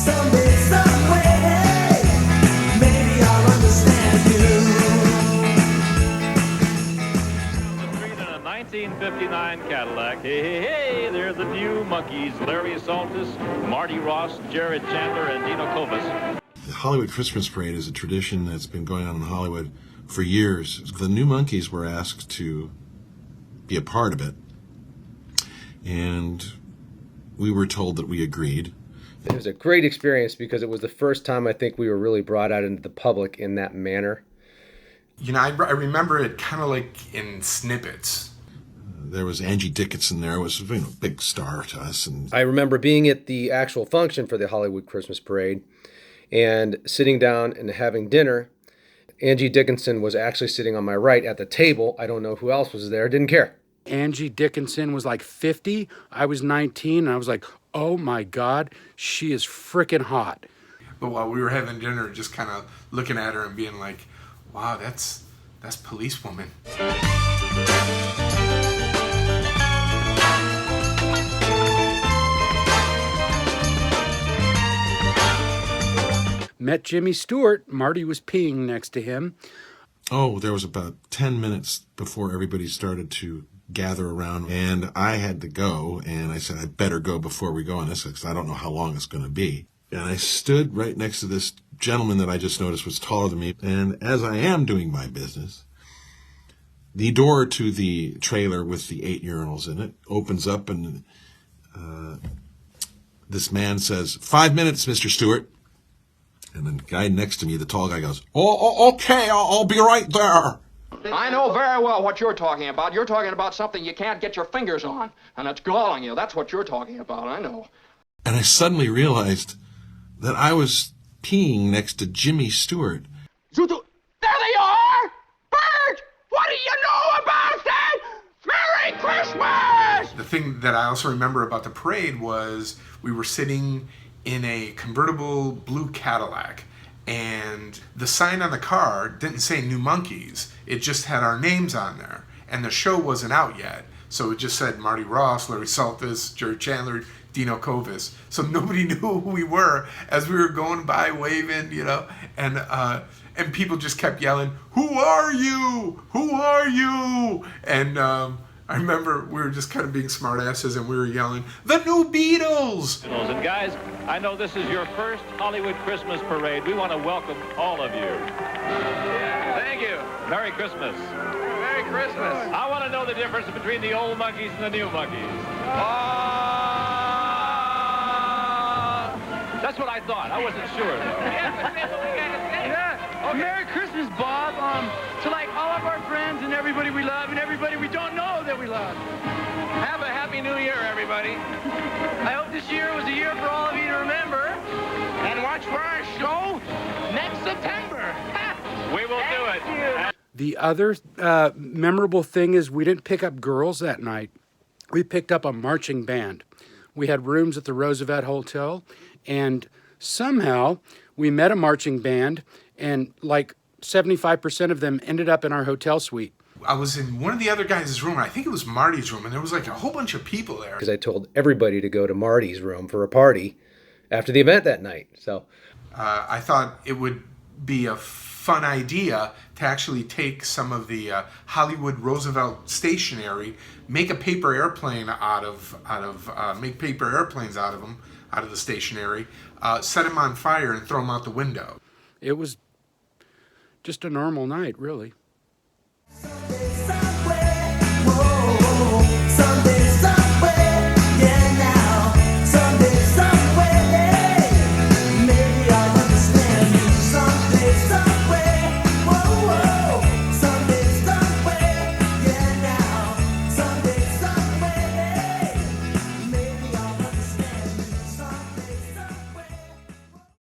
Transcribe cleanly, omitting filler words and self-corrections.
Someday, someway, maybe I'll understand you. In a 1959 Cadillac. Hey, hey, hey, they're the new Monkees. Larry Saltis, Marty Ross, Jared Chandler, and Dino Kovis. The Hollywood Christmas Parade is a tradition that's been going on in Hollywood for years. The new Monkees were asked to be a part of it, and we were told that we agreed. It was a great experience because it was the first time I think we were really brought out into the public in that manner. You know, I remember it kind of like in snippets. There was Angie Dickinson there, was a big star to us. And I remember being at the actual function for the Hollywood Christmas Parade and sitting down and having dinner. Angie Dickinson was actually sitting on my right at the table. I don't know who else was there. Didn't care. Angie Dickinson was like 50. I was 19, and I was like, oh my God, she is freaking hot. But while we were having dinner, just kind of looking at her and being like, wow, that's policewoman. Met Jimmy Stewart. Marty was peeing next to him. oh, there was about 10 minutes before everybody started to gather around, and I had to go, and I said, I better go before we go on this, because I don't know how long it's going to be. And I stood right next to this gentleman that I just noticed was taller than me, and as I am doing my business, the door to the trailer with the 8 urinals in it opens up, and this man says, 5 minutes, Mr. Stewart. And then the guy next to me, the tall guy, goes, oh, okay, I'll be right there. I know very well what you're talking about. You're talking about something you can't get your fingers on, and it's galling you. That's what you're talking about, I know. And I suddenly realized that I was peeing next to Jimmy Stewart. There they are! Bert! What do you know about that? Merry Christmas! The thing that I also remember about the parade was we were sitting in a convertible blue Cadillac, and the sign on the car didn't say New Monkees. It just had our names on there, and the show wasn't out yet. So it just said Marty Ross, Larry Saltis, Jared Chandler, Dino Kovis. So nobody knew who we were as we were going by waving, you know, and people just kept yelling, "Who are you? Who are you?" And I remember we were just kind of being smartasses, and we were yelling, "The New Beatles!" And guys, I know this is your first Hollywood Christmas parade. We want to welcome all of you. Thank you. Merry Christmas. Merry Christmas. I want to know the difference between the old Monkees and the new Monkees. That's what I thought. I wasn't sure, though. Yeah. Merry Christmas, Bob. To like all of our friends and everybody we love and everybody we don't know that we love. Have a Happy New Year, everybody. I hope this year was a year for all of you to remember. And watch for our show next September. We will do it. The other memorable thing is we didn't pick up girls that night. We picked up a marching band. We had rooms at the Roosevelt Hotel, and somehow we met a marching band, and like 75% of them ended up in our hotel suite. I was in one of the other guys' room, I think it was Marty's room, and there was like a whole bunch of people there. Because I told everybody to go to Marty's room for a party after the event that night. So I thought it would be a fun idea to actually take some of the Hollywood Roosevelt stationery, make a paper airplane make paper airplanes out of them, out of the stationery, set them on fire and throw them out the window. It was just a normal night, really.